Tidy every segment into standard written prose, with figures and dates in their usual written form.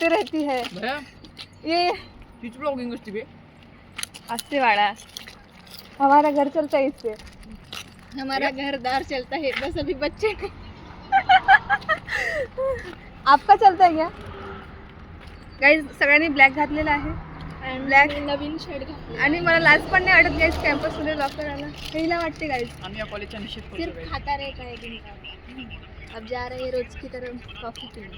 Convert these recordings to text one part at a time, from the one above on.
करते रहती है ये ब्लॉगिंग असते बे अस्ते वाला। हमारा घर चलता है इससे, हमारा घरदार चलता है, बस अभी बच्चे नहीं। आपका चलता है क्या गाईज? सगळ्यांनी ब्लॅक घातलेला आहे, ब्लॅक नवीन शर्ट घातला आणि मला लाज पण नाही वाटत गाईज कॅम्पस मध्ये ब्लॉग करायला, हेला वाटते गाईज। आम्ही या कॉलेजचा निषेध सिर्फ करतो खाता रहता है दिन का। अब जा रहे हैं रोज की तरह कॉफी पीने।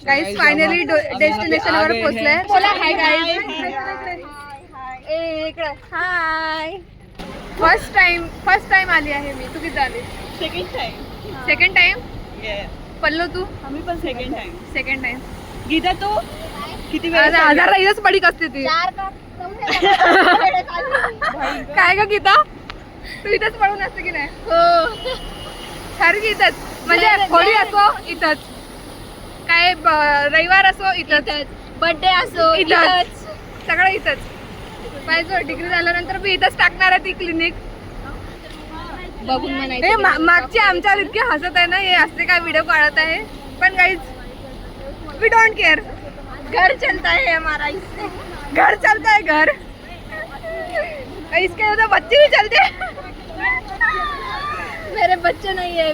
गाइस फायनली डेस्टिनेशन वर पोहोचलोय। बोला हाय गाइस। हाय। फर्स्ट टाइम आली आहे मी। तू किती आली? सेकंड टाइम पल्लो तू? आम्ही पण सेकंड टाइम गीता तू किती हजारला इथंच पडीक असते ती। काय ग गीता, तू इथंच पडून असते की नाही? हो खरं की इथंच, म्हणजे होळी असो इथंच, काय रविवार असो इथंच, बर्थडे असो इथंच, सगळं इथंच। पाहिजे डिग्री झाल्यानंतर मी इथंच टाकणार आहे ती क्लिनिक। बघून म्हणायचं मागची आमच्यावर इतके हसत आहे ना, हे असते काय व्हिडिओ काढत आहे, पण गाइस वी डोंट केअर। घर चलता है हमारा, इससे घर चलता है घर। इसके तो बच्चे भी चलते हैं। मेरे बच्चे नहीं है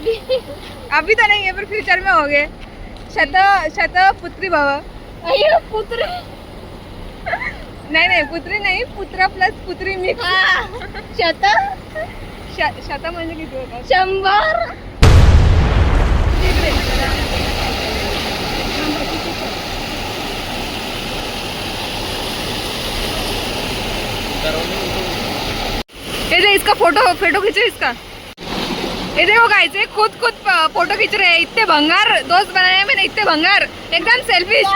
अभी तो नहीं है, पर फ्यूचर में हो गए। शत पुत्री भव। अय्यो पुत्र नहीं पुत्री नहीं, पुत्र प्लस पुत्री मिक्स। शत म्हणजे किती होतात? 100। ये दे इसका फोटो खींचो इसका। ये देखो गाइस, ये खुद फोटो खींच रहे हैं। इतने भंगार दोस्त बनाए मैंने, इतने भंगार, एकदम सेल्फिश।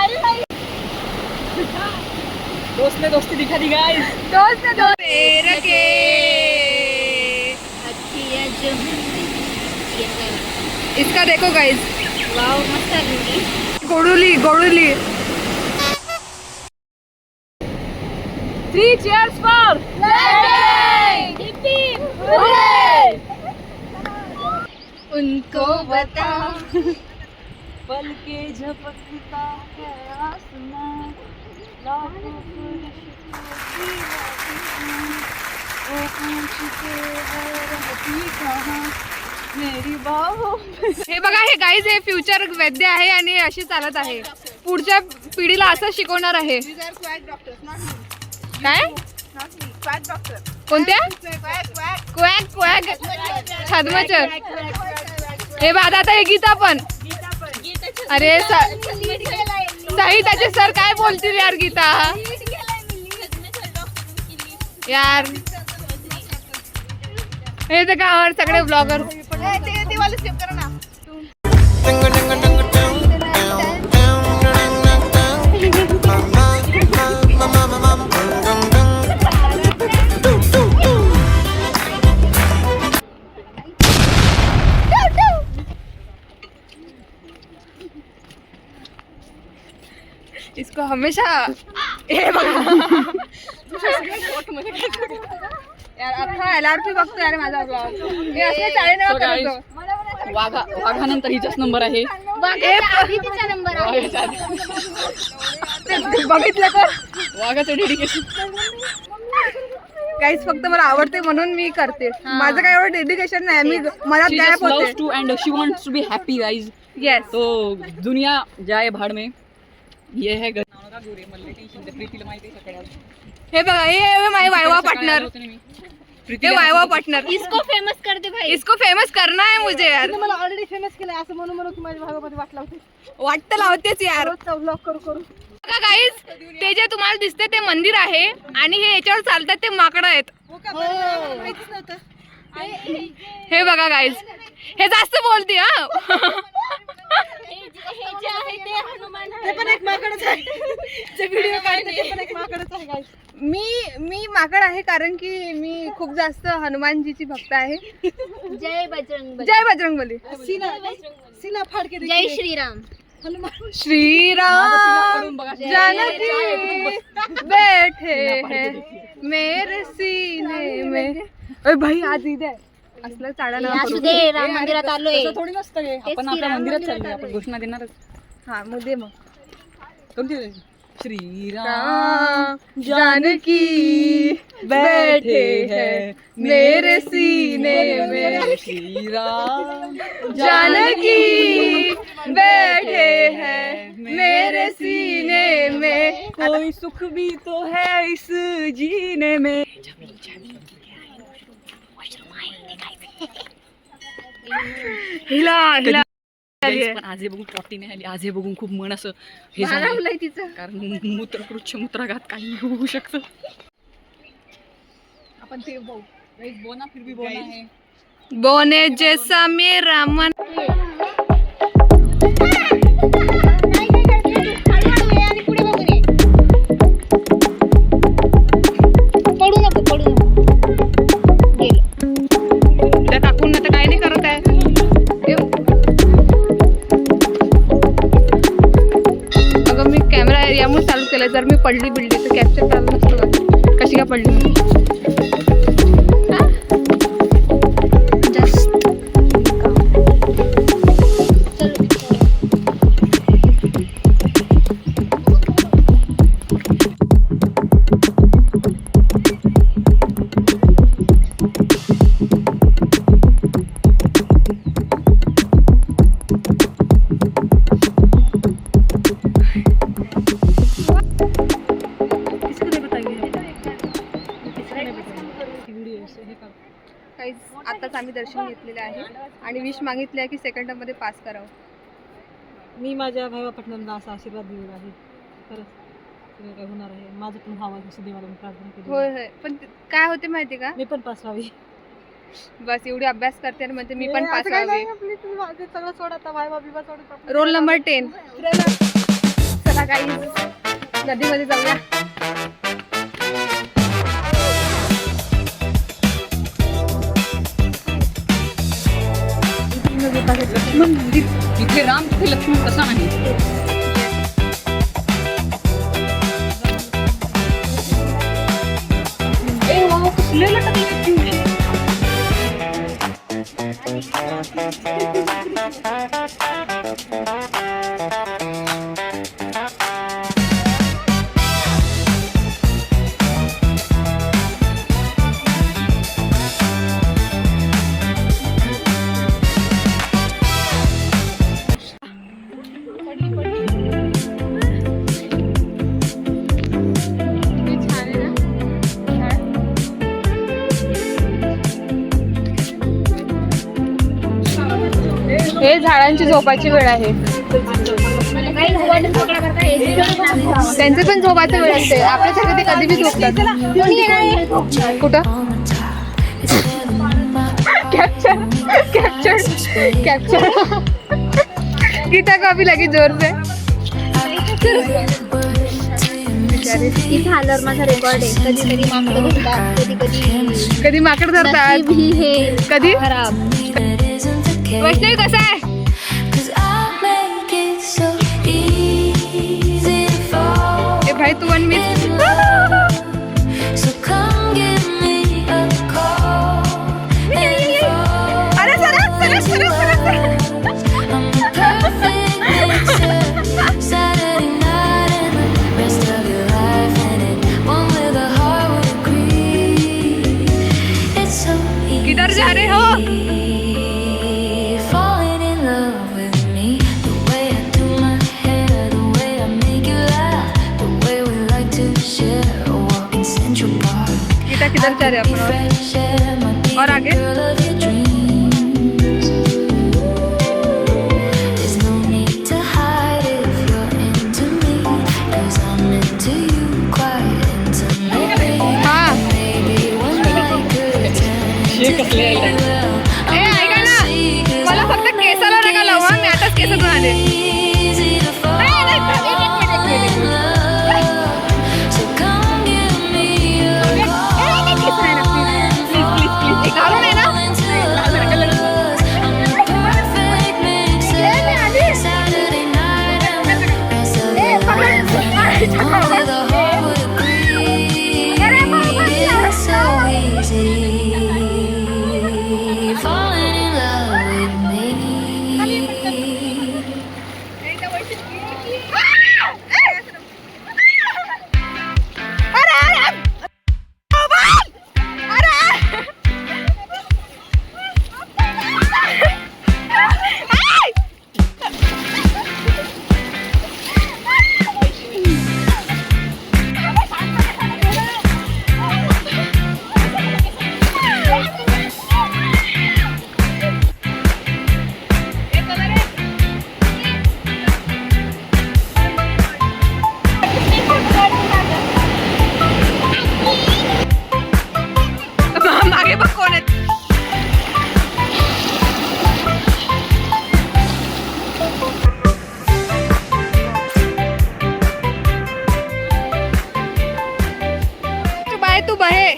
दोस्त ने दोस्ती दिखा दी गाइस। दोस्त ने दोस्त रखे। इसका देखो गाइस, वाव मस्त आहे। गोडुली 3 cheers for उनको बता पल के झपकता है आसमां, लाखों फुर्श वो पूछते हैं रहती कहाँ मेरी बाहों। हे बघा, हे गाईज हे फ्युचर वैद्य आहे आणि अशी चालत आहे, पुढच्या पिढीला असं शिकवणार आहे। काय कोणत्या? क्वॅक छद्मचर। हे बघा आता हे गीता पण। अरे साहित्याचे सर काय बोलतील यार गीता यार। हे तर का सगळे ब्लॉगर। इसको हमेशा हे बघा यार, अख्खा LRP बघतो यार माझा ब्लॉग। मी असं चाळीने करतो। वाघानंतर हिचाच नंबर आहे। बघितलं तर वाघाचं डेडिकेशन। गाईस फक्त मला आवडते म्हणून मी करते, माझं काय एवढं डेडिकेशन नाही। मी मला गॅप होते too and she wants to be happy guys. Yes, तो दुनिया जाए भाड़ में। ये है का गोरे मल्ले टेन्शन ते प्रीतीला माहिती आहे सगळ्यात। हे बघा, हे माझे वायवा पार्टनर। ये वायवा पार्टनर, इसको फेमस कर दे भाई. इसको फेमस करना है मुझे यार. मला ऑलरेडी फेमस केलंय असं म्हणून म्हणून की माझ्या भागामध्ये वाट लावते. वाटतं लावतेच यार. रोजचा व्लॉग करू करू. बघा गाईज, ते जे तुम्हाला दिसते ते मंदिर आहे आणि हे याच्यावर चालतात ते माकडं आहेत. माहितीच नव्हतं. हे बघा गाईज, हे जास्त बोलते हा. ते पण एक माकडच आहे. जे व्हिडिओ काढते ते पण एक माकडच आहे गाईस. मी माकड आहे कारण की मी खूप जास्त हनुमानजीची भक्त आहे. जय बजरंग. जय बजरंगबली. सीना फाडके जय श्रीराम. हनुमान श्रीराम जानकी बैठे हैं मेरे सीने में. अरे भाई आज ईद आहे, असलं चाळा ना असू दे, राम मंदिरात आलोय. तसं थोडी नसतं हे. आपण आपल्या मंदिरात चाललोय, आपण घोषणा देणारच. हा मग दे मग. कोणती श्रीराम राम जानकी बैठे हैं मेरे सीने में. श्रीराम जानकी बैठे हैं मेरे सीने में. कोई सुख भी तो है इस जीने में. हिला हिला पण आज हे बघून पोटी नाही आली. आज हे बघून खूप मन असं हे झालं, भारावलंय तिचं. कारण मूत्रकृच्छ मूत्राघात काही होऊ शकतं. आपण ते बोना फिर भी बोना है. बोने जैसा मेरा मन. पडू नको पडू नको. त्या टाकून ना तर काही नाही करत आहे. अगं मी कॅमेरा यामुळे चालू केला, जर मी पडली बिडली तर कॅप्चर चालू नसतं का? कशी काय पडली मी? आताच आम्ही दर्शन घेतलेलं आहे आणि विश मागितली आहे की सेकंड मध्ये पास करावं. मी माझ्या भावा पटनांना असा आशीर्वाद दिलेला आहे. खरंच सगळं काय होणार आहे. माझं पण व्हावं असं देवाला मी प्रार्थना केली. होय होय, पण काय होते माहिती का, मी पण पास व्हावी. बस एवढी अभ्यास करते आणि म्हणते मी पण पास व्हावे. सगळं सोडता भावा बिवा सोडता. Roll number 10. चला काही नदीमध्ये जाऊया. तिथे राम तिथे लक्ष्मण कसा नाही. कसलेलं टाकलं. हे झाडांची झोपाची वेळ आहे. त्यांचे पण झोपाची वेळ असते. आपल्यासाठी ते कधी बी झोपतात. कुठं कॅप्चर कॅप्चर कॅप्चर. गीता को अभी लगी जोर से. इथे आल्यावर माझा रेकॉर्ड आहे. कधी कधी माकडं धरतात, कधी कधी कधी माकड धरतात, नशीब ही हे कधी खराब. वैष्णवी कसा आहे. ए भाई तू वन मिस. अरे सरस सरस सरस सरस. किधर जा रहे हो. इधर जा रहे अपन और आगे हाँ ए ऐका ना मला फक्त केसाला नका लावा मी आताच केस धुवून आले घालून आहे ना मागे बघ कोण आहेत तू बहे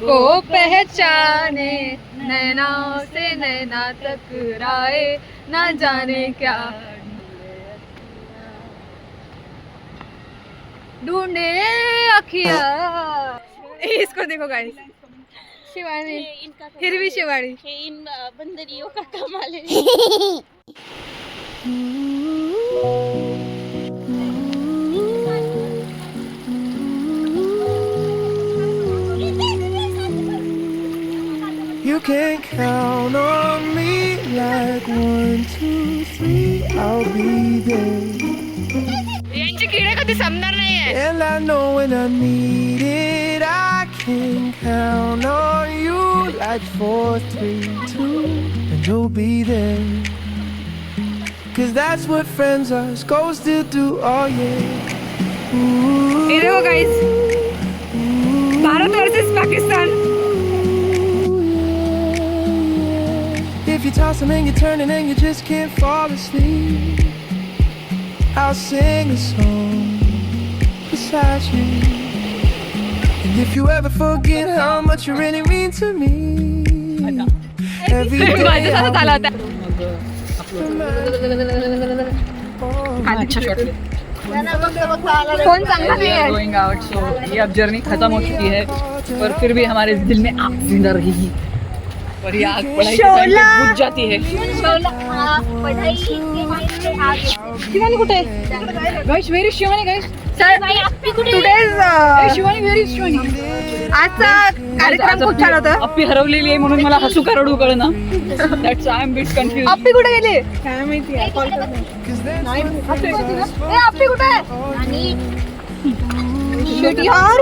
को पहचाने नैना से नैना टकराए ना जाने क्या ढूंढे अखिया इसको देखो गाइस शिवानी हिरवी शिवानी इन बंदरियों का कमाल है You can count on me like 1, 2, 3, I'll be there. यांची किडे कधी संपणार नाहीये And I know when I need it, I can count on you like 4, 3, 2, and you'll be there. 'Cause that's what friends are supposed to do, oh yeah. ये देखो guys Bharat versus Pakistan If you're tossing and you're turning and you just can't fall asleep, I'll sing a song beside you. And if you ever forget how much you really mean to me, every day माझ्यासारखं झाला होता अच्छा shot phone चांगला नाही आहे going out so ये अब journey खत्म हो चुकी है पर फिर भी हमारे दिल में आग जिंदा रहेगी और ये आग पढ़ाई के टाइम पे बुझ जाती है शिवानी कुठे guys where is Shivani guys today's Shivani where is Shivani आजचा कार्यक्रम खूप छान होता अप्पी हरवलेली आहे म्हणून मला हसू का रडू कळना that's I am bit confuse Appi कुठे गेली काय माहिती आहे कॉल अप्पी कुठे आहे Shit, यार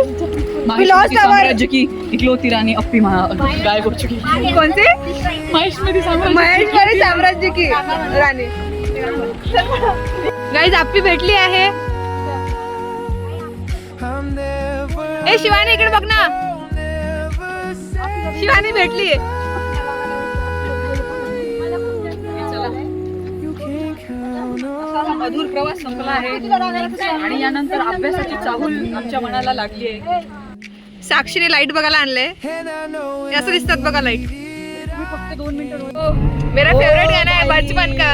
माहिष्मती साम्राज्य की इकलौती रानी अप्पी गायब हो चुकी है कोणते माहिष्मती साम्राज्य महेश्वरी साम्राज्य की राणी गाईज अप्पी भेटली आहे I'm never, ए शिवानी इकडे बघ ना never say शिवानी भेटली you can count on. मधुर प्रवास संपला आहे आणि यानंतर अभ्यासाची चाहूल आमच्या मनाला लागली आहे साक्षीने लाईट बघायला आणले And I know when असं दिसतात बघा लाईट फक्त 2 मिनिटं मेरा फेवरेट गाना है बचपन का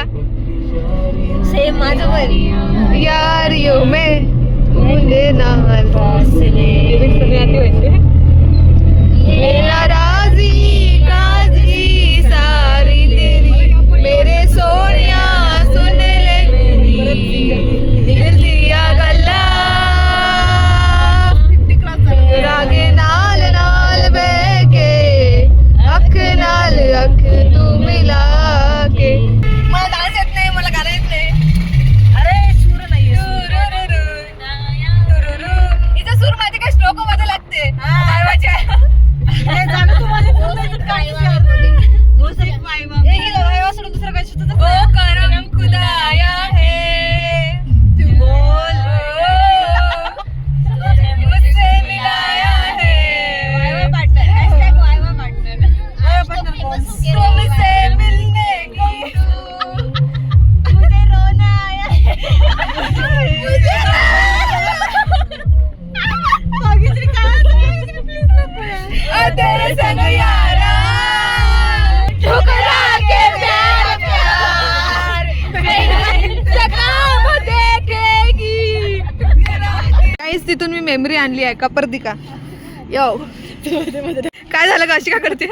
सेम माझं पण यार यू में मुझे नाल मेरा राजी काजी सारी तेरी मेरे सोनिया सुन ले दिल दिया गल्ला रागे नाल नाल बहके अख नाल अख तू मिला के मला डान्स येत नाही मला गाणं येत नाही अरे सूर नाही इथं सूर माहिती का स्ट्रोक तिथून मी मेमरी आणली आहे का परदी का यो काय झालं का अशी का करते